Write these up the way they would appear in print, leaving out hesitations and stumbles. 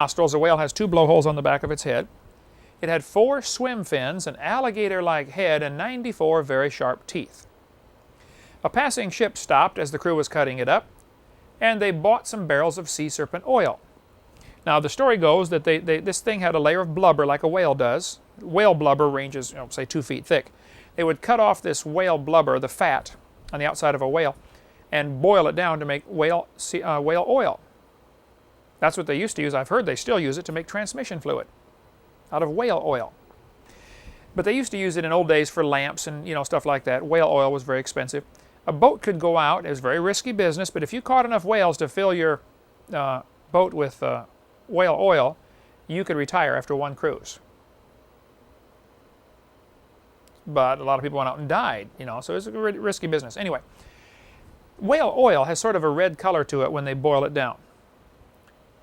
nostrils. A whale has 2 blowholes on the back of its head. It had 4 swim fins, an alligator-like head, and 94 very sharp teeth. A passing ship stopped as the crew was cutting it up, and they bought some barrels of sea serpent oil. Now, the story goes that this thing had a layer of blubber like a whale does. Whale blubber ranges, say 2 feet thick. They would cut off this whale blubber, the fat, on the outside of a whale, and boil it down to make whale oil. That's what they used to use. I've heard they still use it to make transmission fluid out of whale oil. But they used to use it in old days for lamps and stuff like that. Whale oil was very expensive. A boat could go out. It was very risky business, but if you caught enough whales to fill your boat with whale oil, you could retire after 1 cruise. But a lot of people went out and died, so it was a risky business. Anyway, whale oil has sort of a red color to it when they boil it down.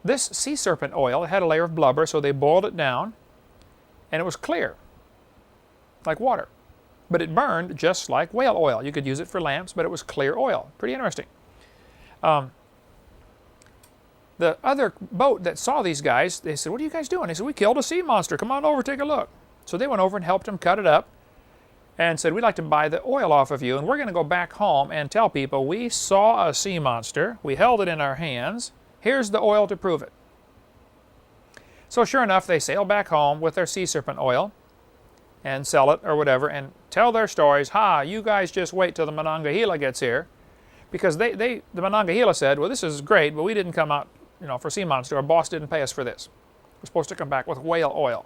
This sea serpent oil had a layer of blubber, so they boiled it down, and it was clear, like water. But it burned just like whale oil. You could use it for lamps, but it was clear oil. Pretty interesting. The other boat that saw these guys, they said, "What are you guys doing?" They said, "We killed a sea monster. Come on over, take a look." So they went over and helped them cut it up and said, "We'd like to buy the oil off of you, and we're going to go back home and tell people we saw a sea monster. We held it in our hands. Here's the oil to prove it." So sure enough, they sail back home with their sea serpent oil and sell it or whatever and tell their stories. "Ha, you guys just wait till the Monongahela gets here." Because the Monongahela said, "Well, this is great, but we didn't come out for sea monster. Our boss didn't pay us for this. We're supposed to come back with whale oil.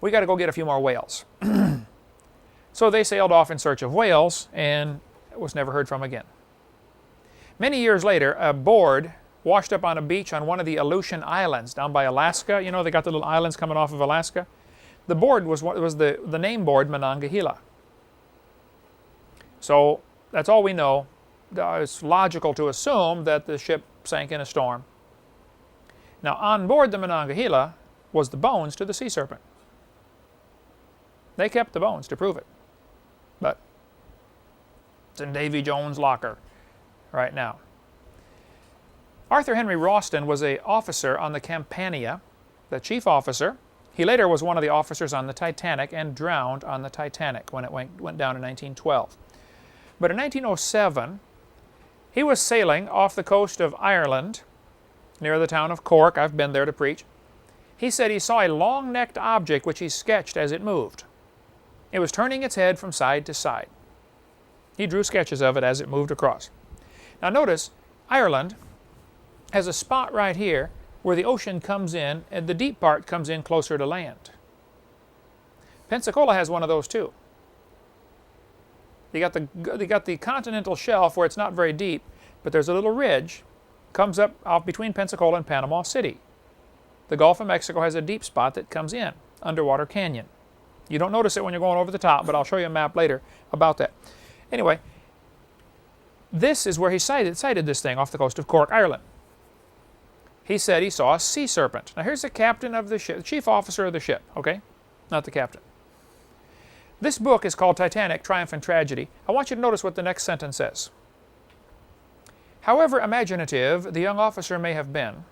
We got to go get a few more whales." So they sailed off in search of whales and was never heard from again. Many years later, a board washed up on a beach on one of the Aleutian Islands down by Alaska. They got the little islands coming off of Alaska. The board was the name board Monongahela. So that's all we know. It's logical to assume that the ship sank in a storm. Now, on board the Monongahela was the bones to the sea serpent. They kept the bones to prove it. But it's in Davy Jones' locker right now. Arthur Henry Ralston was an officer on the Campania, the chief officer. He later was one of the officers on the Titanic and drowned on the Titanic when it went down in 1912. But in 1907, he was sailing off the coast of Ireland, near the town of Cork. I've been there to preach. He said he saw a long-necked object which he sketched as it moved. It was turning its head from side to side. He drew sketches of it as it moved across. Now notice, Ireland has a spot right here where the ocean comes in and the deep part comes in closer to land. Pensacola has one of those too. You got the continental shelf where it's not very deep, but there's a little ridge comes up off between Pensacola and Panama City. The Gulf of Mexico has a deep spot that comes in, underwater canyon. You don't notice it when you're going over the top, but I'll show you a map later about that. Anyway, this is where he sighted this thing off the coast of Cork, Ireland. He said he saw a sea serpent. Now here's the captain of the ship, the chief officer of the ship, okay? Not the captain. This book is called Titanic, Triumph and Tragedy. I want you to notice what the next sentence says. However imaginative the young officer may have been.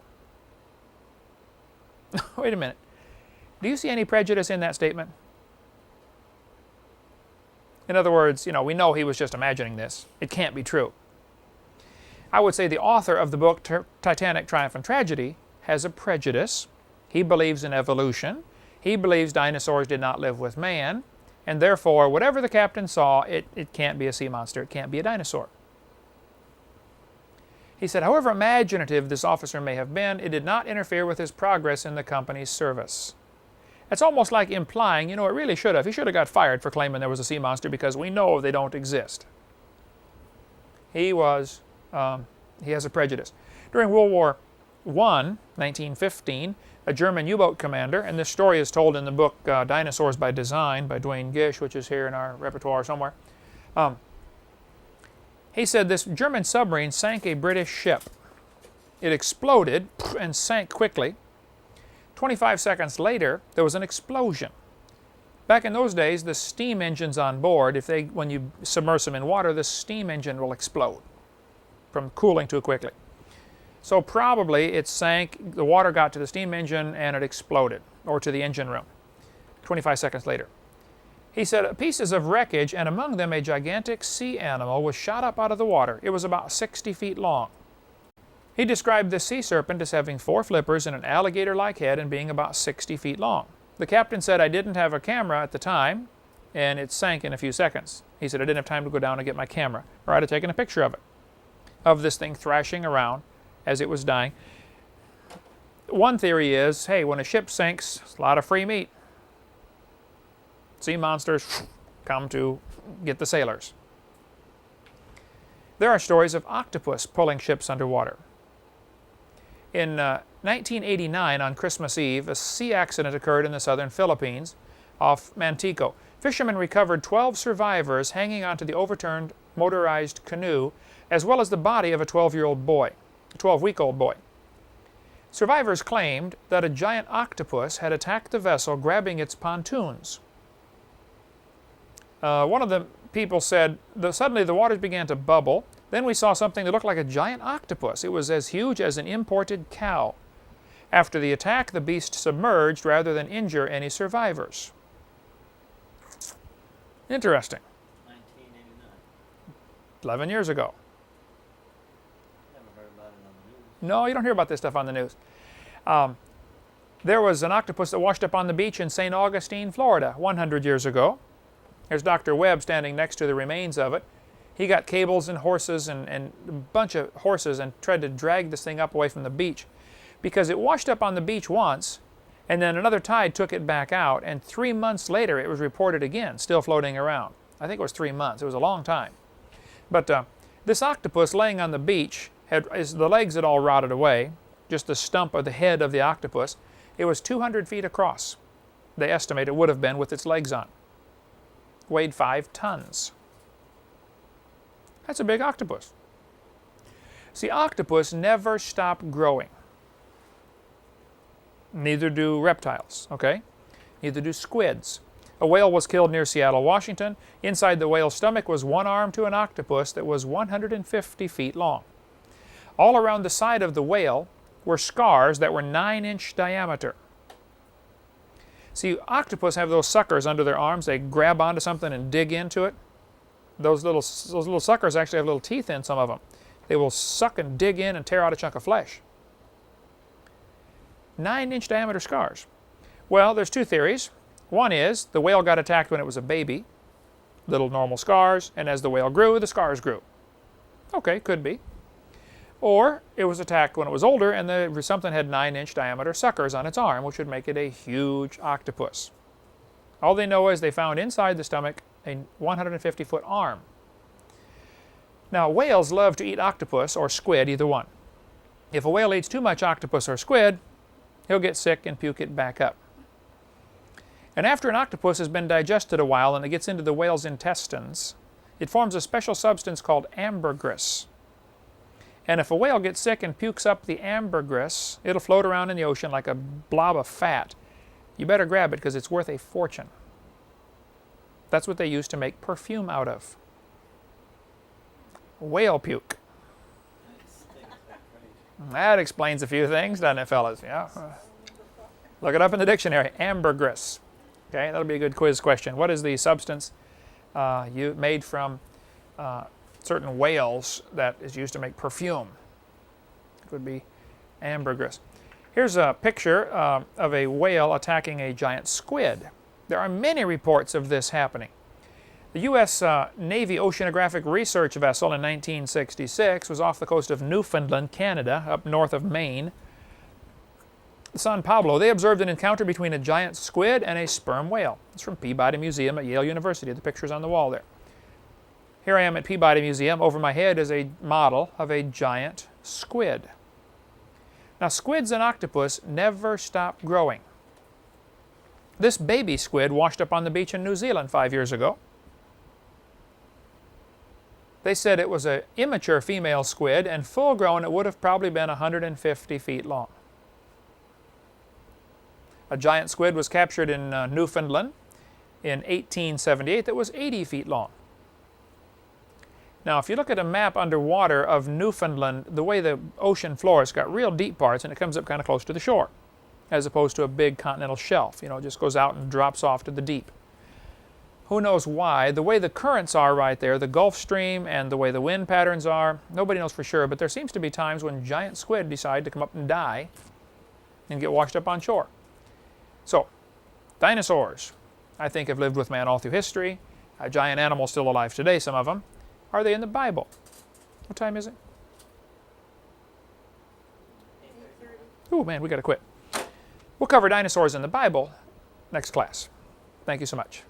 Wait a minute. Do you see any prejudice in that statement? In other words, we know he was just imagining this. It can't be true. I would say the author of the book Titanic, Triumph and Tragedy has a prejudice. He believes in evolution. He believes dinosaurs did not live with man. And therefore, whatever the captain saw, it can't be a sea monster. It can't be a dinosaur. He said, however imaginative this officer may have been, it did not interfere with his progress in the company's service. It's almost like implying, it really should have. He should have got fired for claiming there was a sea monster because we know they don't exist. He has a prejudice. During World War I, 1915, a German U-boat commander, and this story is told in the book Dinosaurs by Design by Duane Gish, which is here in our repertoire somewhere. He said this German submarine sank a British ship. It exploded and sank quickly. 25 seconds later, there was an explosion. Back in those days, the steam engines on board, when you submerge them in water, the steam engine will explode from cooling too quickly. So probably it sank, the water got to the steam engine and it exploded, or to the engine room, 25 seconds later. He said pieces of wreckage, and among them a gigantic sea animal, was shot up out of the water. It was about 60 feet long. He described the sea serpent as having 4 flippers and an alligator-like head and being about 60 feet long. The captain said, I didn't have a camera at the time, and it sank in a few seconds. He said, I didn't have time to go down and get my camera, or I'd have taken a picture of it, of this thing thrashing around as it was dying. One theory is, hey, when a ship sinks, it's a lot of free meat. Sea monsters come to get the sailors. There are stories of octopus pulling ships underwater. In 1989, on Christmas Eve, a sea accident occurred in the southern Philippines off Mantico. Fishermen recovered 12 survivors hanging onto the overturned motorized canoe, as well as the body of a 12-year-old boy. 12-week-old boy. Survivors claimed that a giant octopus had attacked the vessel, grabbing its pontoons. One of the people said, suddenly the waters began to bubble. Then we saw something that looked like a giant octopus. It was as huge as an imported cow. After the attack, the beast submerged rather than injure any survivors. Interesting. 1989. 11 years ago. Never heard about it on the news. No, you don't hear about this stuff on the news. There was an octopus that washed up on the beach in St. Augustine, Florida, 100 years ago. There's Dr. Webb standing next to the remains of it. He got cables and horses and a bunch of horses and tried to drag this thing up away from the beach, because it washed up on the beach once, and then another tide took it back out, and 3 months later it was reported again, still floating around. I think it was 3 months. It was a long time. But this octopus laying on the beach, the legs had all rotted away, just the stump of the head of the octopus. It was 200 feet across, they estimate it would have been with its legs on. Weighed 5 tons. That's a big octopus. See, octopus never stop growing. Neither do reptiles, okay? Neither do squids. A whale was killed near Seattle, Washington. Inside the whale's stomach was one arm to an octopus that was 150 feet long. All around the side of the whale were scars that were 9-inch diameter. See, octopus have those suckers under their arms. They grab onto something and dig into it. Those little suckers actually have little teeth in some of them. They will suck and dig in and tear out a chunk of flesh. 9-inch diameter scars. Well, there's 2 theories. One is the whale got attacked when it was a baby, little normal scars, and as the whale grew, the scars grew. Okay, could be. Or it was attacked when it was older and something had 9-inch diameter suckers on its arm, which would make it a huge octopus. All they know is they found inside the stomach a 150-foot arm. Now, whales love to eat octopus or squid, either one. If a whale eats too much octopus or squid, he'll get sick and puke it back up. And after an octopus has been digested a while and it gets into the whale's intestines, it forms a special substance called ambergris. And if a whale gets sick and pukes up the ambergris, it'll float around in the ocean like a blob of fat. You better grab it because it's worth a fortune. That's what they use to make perfume out of. Whale puke. That explains a few things, doesn't it, fellas? Yeah. Look it up in the dictionary. Ambergris. Okay, that'll be a good quiz question. What is the substance made from certain whales that is used to make perfume? It would be ambergris. Here's a picture of a whale attacking a giant squid. There are many reports of this happening. The U.S. Navy Oceanographic Research Vessel in 1966 was off the coast of Newfoundland, Canada, up north of Maine. San Pablo, they observed an encounter between a giant squid and a sperm whale. It's from Peabody Museum at Yale University. The picture's on the wall there. Here I am at Peabody Museum. Over my head is a model of a giant squid. Now, squids and octopus never stop growing. This baby squid washed up on the beach in New Zealand 5 years ago. They said it was an immature female squid, and full grown it would have probably been 150 feet long. A giant squid was captured in Newfoundland in 1878 that was 80 feet long. Now, if you look at a map underwater of Newfoundland, the way the ocean floor has got real deep parts and it comes up kind of close to the shore, as opposed to a big continental shelf. You know, it just goes out and drops off to the deep. Who knows why? The way the currents are right there, the Gulf Stream and the way the wind patterns are, nobody knows for sure, but there seems to be times when giant squid decide to come up and die and get washed up on shore. So, dinosaurs, I think, have lived with man all through history. Giant animals still alive today, some of them. Are they in the Bible? What time is it? 8:30. Oh man, we got to quit. We'll cover dinosaurs in the Bible next class. Thank you so much.